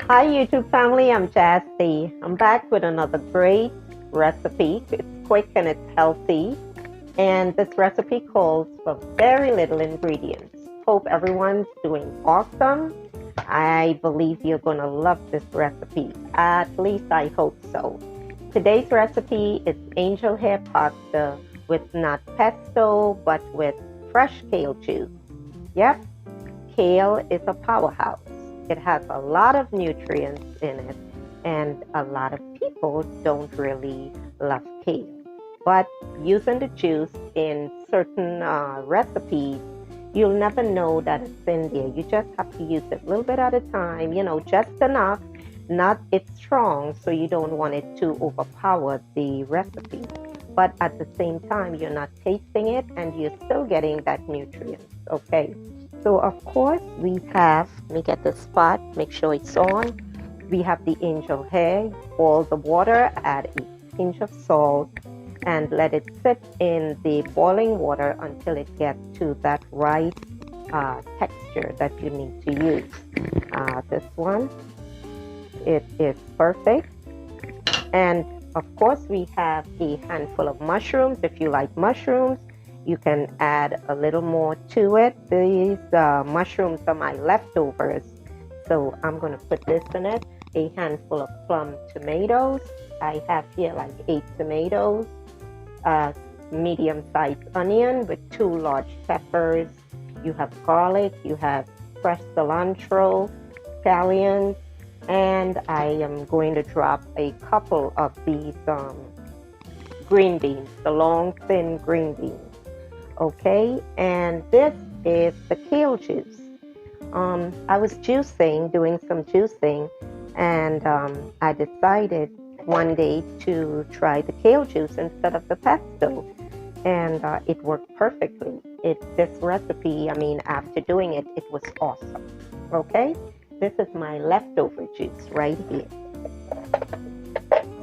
Hi YouTube family, I'm Jasty. I'm back with another great recipe. It's quick and it's healthy. And this recipe calls for very little ingredients. Hope everyone's doing awesome. I believe you're going to love this recipe. At least I hope so. Today's recipe is angel hair pasta with not pesto, but with fresh kale juice. Yep, kale is a powerhouse. It has a lot of nutrients in it, and a lot of people don't really love kale. But using the juice in certain recipes, you'll never know that it's in there. You just have to use it a little bit at a time, just enough. Not it's strong, so you don't want it to overpower the recipe. But at the same time, you're not tasting it and you're still getting that nutrients, okay? So of course we have, let me get the spot, make sure it's on. We have the angel hair, boil the water, add a pinch of salt, and let it sit in the boiling water until it gets to that right texture that you need to use. This one, it is perfect. And of course we have a handful of mushrooms. If you like mushrooms, you can add a little more to it. These mushrooms are my leftovers, so I'm going to put this in it. A handful of plum tomatoes. I have here like 8 tomatoes, a medium-sized onion with 2 large peppers. You have garlic, you have fresh cilantro, scallions, and I am going to drop a couple of these green beans, the long, thin green beans. Okay, and this is the kale juice. I was doing some juicing, and I decided one day to try the kale juice instead of the pesto, and it worked perfectly. This recipe, after doing it, it was awesome. Okay, this is my leftover juice right here.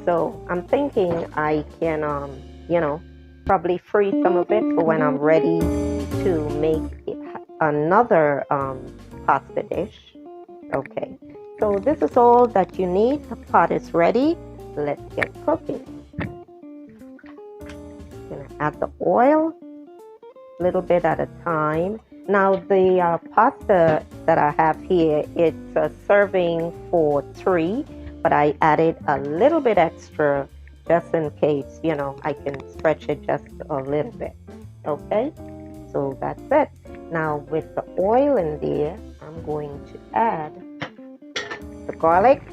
So I'm thinking I can, probably freeze some of it for when I'm ready to make another pasta dish. Okay, so this is all that you need. The pot is ready. Let's get cooking. Gonna add the oil, a little bit at a time. Now the pasta that I have here, it's a serving for 3, but I added a little bit extra just in case, I can stretch it just a little bit. Okay, so that's it. Now with the oil in there, I'm going to add the garlic.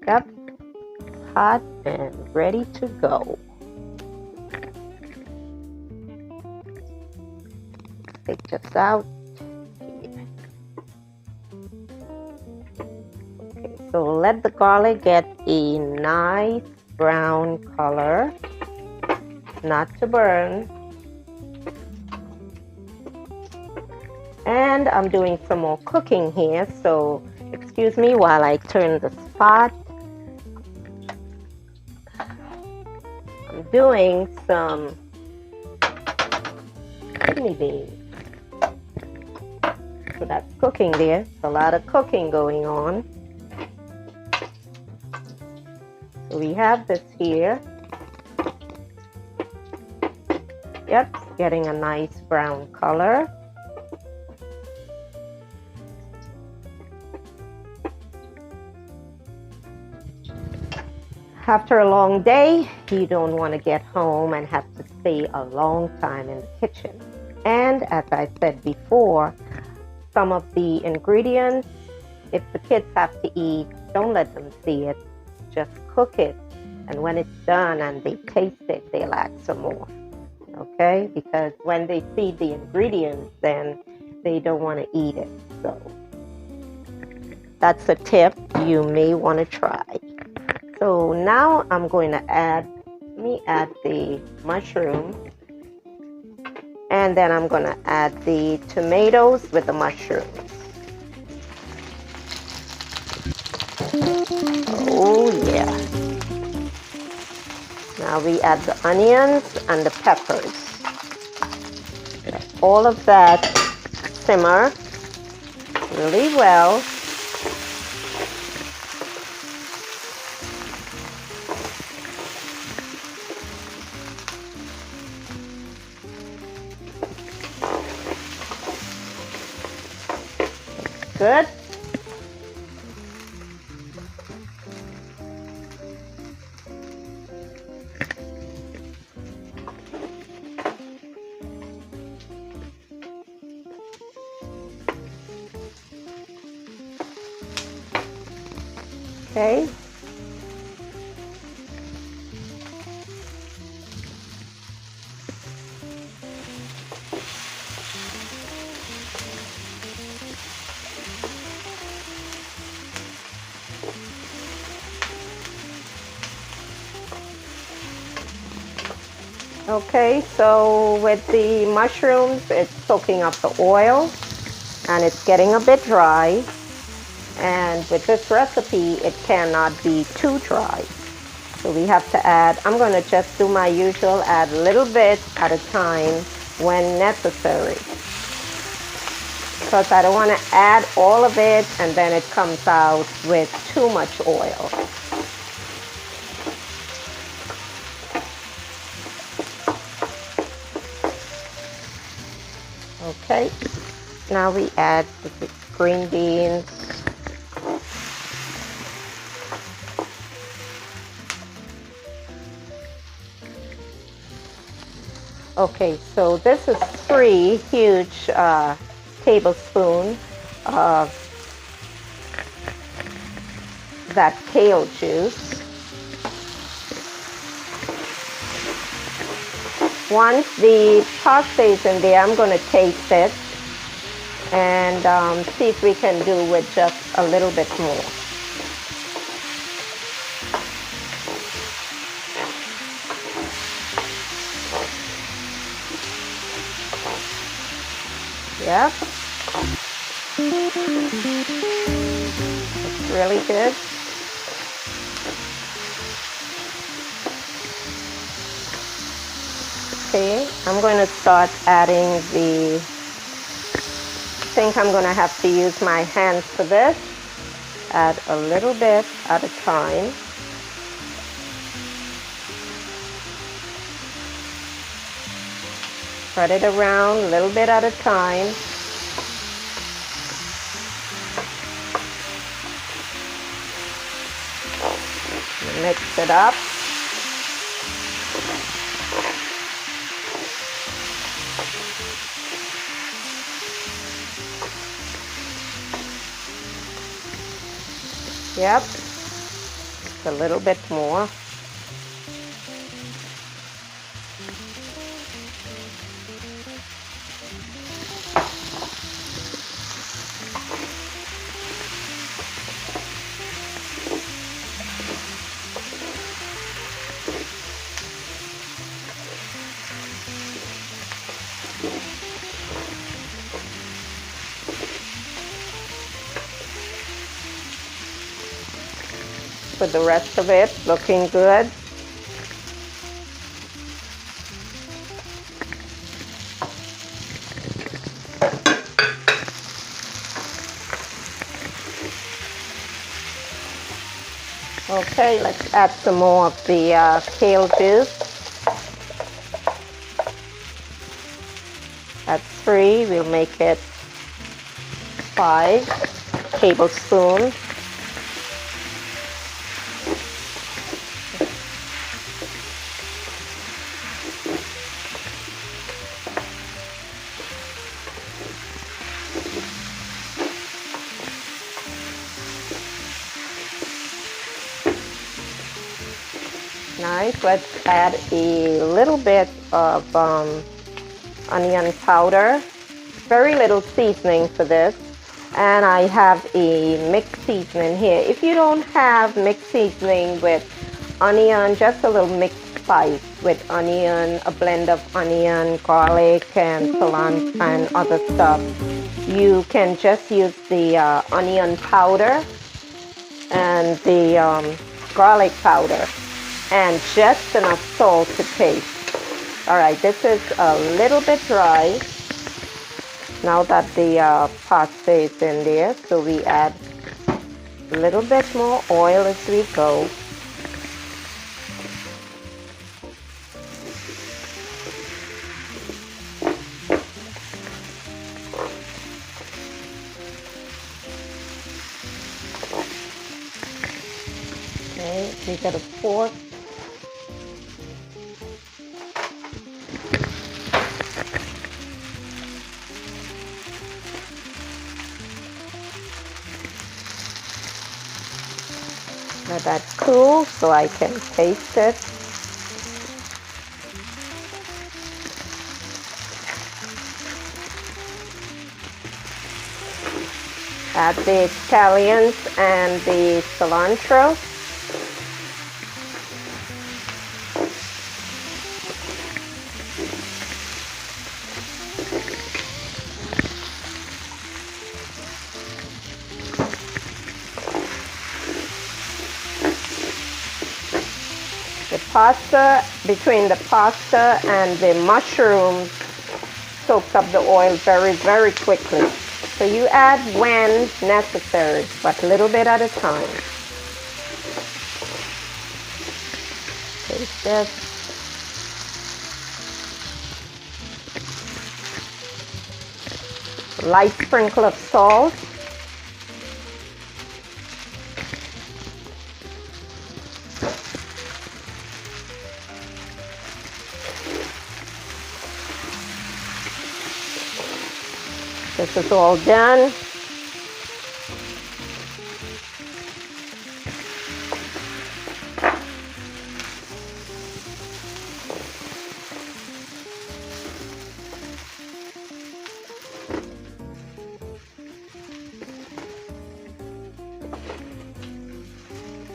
Yep, hot and ready to go. Take this out. So let the garlic get a nice brown color, not to burn. And I'm doing some more cooking here, so excuse me while I turn the spot. I'm doing some kidney beans. So that's cooking there. There's a lot of cooking going on. So we have this here. Yep, getting a nice brown color. After a long day, you don't want to get home and have to stay a long time in the kitchen. And as I said before, some of the ingredients, if the kids have to eat, don't let them see it. Just cook it, and when it's done and they taste it, they'll add some more. Okay, because when they see the ingredients, then they don't want to eat it. So that's a tip you may want to try. So now I'm going to add the mushrooms, and then I'm going to add the tomatoes with the mushrooms. Oh yeah. Now we add the onions and the peppers. Let all of that simmer really well. Good. Okay. Okay, so with the mushrooms, it's soaking up the oil and it's getting a bit dry. And with this recipe, it cannot be too dry. So we have to add, I'm going to just do my usual, add a little bit at a time when necessary. Because I don't want to add all of it and then it comes out with too much oil. Okay, now we add the green beans. Okay, so this is 3 huge tablespoons of that kale juice. Once the pasta is in there, I'm going to taste it and see if we can do with just a little bit more. Yep. It's really good. Okay, I'm going to start adding I think I'm going to have to use my hands for this. Add a little bit at a time. Spread it around a little bit at a time. Mix it up. Yep, just a little bit more. For the rest of it, looking good. Okay, let's add some more of the kale juice. That's 3, we'll make it 5 tablespoons. Nice. Let's add a little bit of onion powder. Very little seasoning for this. And I have a mixed seasoning here. If you don't have mixed seasoning with onion, just a little mixed spice with onion, a blend of onion, garlic, and cilantro and other stuff, you can just use the onion powder and the garlic powder and just enough salt to taste. All right, this is a little bit dry. Now that the pasta is in there, so we add a little bit more oil as we go. Okay, we got a fork. Let that cool so I can taste it. Add the scallions and the cilantro. The pasta, between the pasta and the mushrooms, soaks up the oil very, very quickly. So you add when necessary, but a little bit at a time. Taste this. Light sprinkle of salt. This is all done.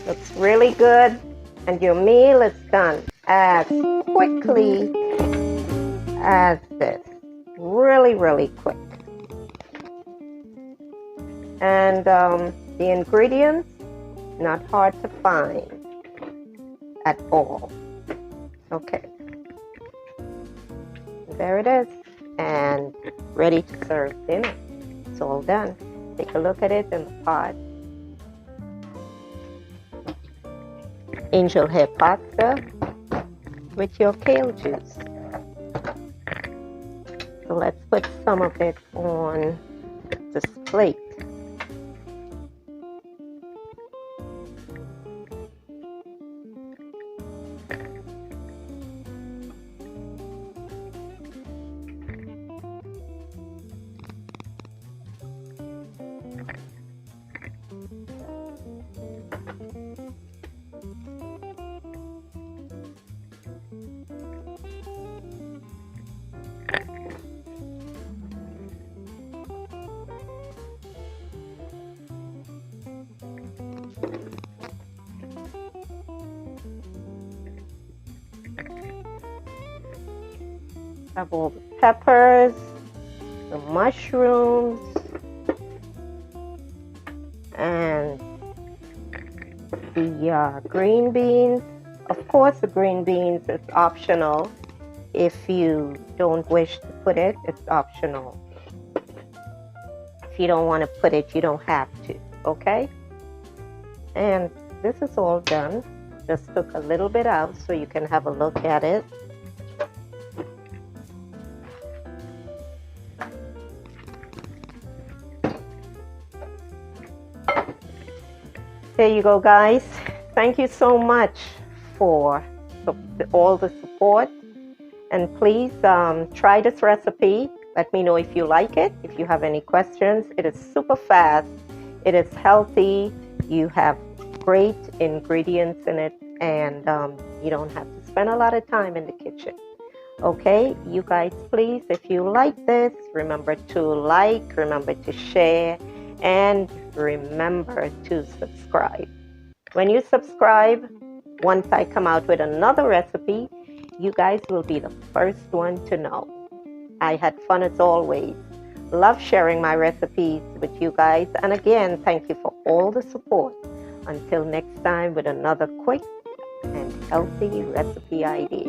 Looks really good, and your meal is done as quickly as this. Really, really quick. And the ingredients, not hard to find at all. Okay. There it is, and ready to serve dinner. It's all done. Take a look at it in the pot. Angel hair pasta with your kale juice. So let's put some of it on this plate. Have all the peppers, the mushrooms, and the green beans. Of course, the green beans is optional. If you don't wish to put it, it's optional. If you don't want to put it, you don't have to, okay? And this is all done. Just took a little bit out so you can have a look at it. There you go, guys. Thank you so much for all the support. And please try this recipe. Let me know if you like it. If you have any questions, it is super fast. It is healthy. You have great ingredients in it. And you don't have to spend a lot of time in the kitchen. Okay, you guys, please, if you like this, remember to like, remember to share, and remember to subscribe. When you subscribe, once I come out with another recipe, you guys will be the first one to know. I had fun as always. Love sharing my recipes with you guys. And again, thank you for all the support. Until next time with another quick and healthy recipe idea.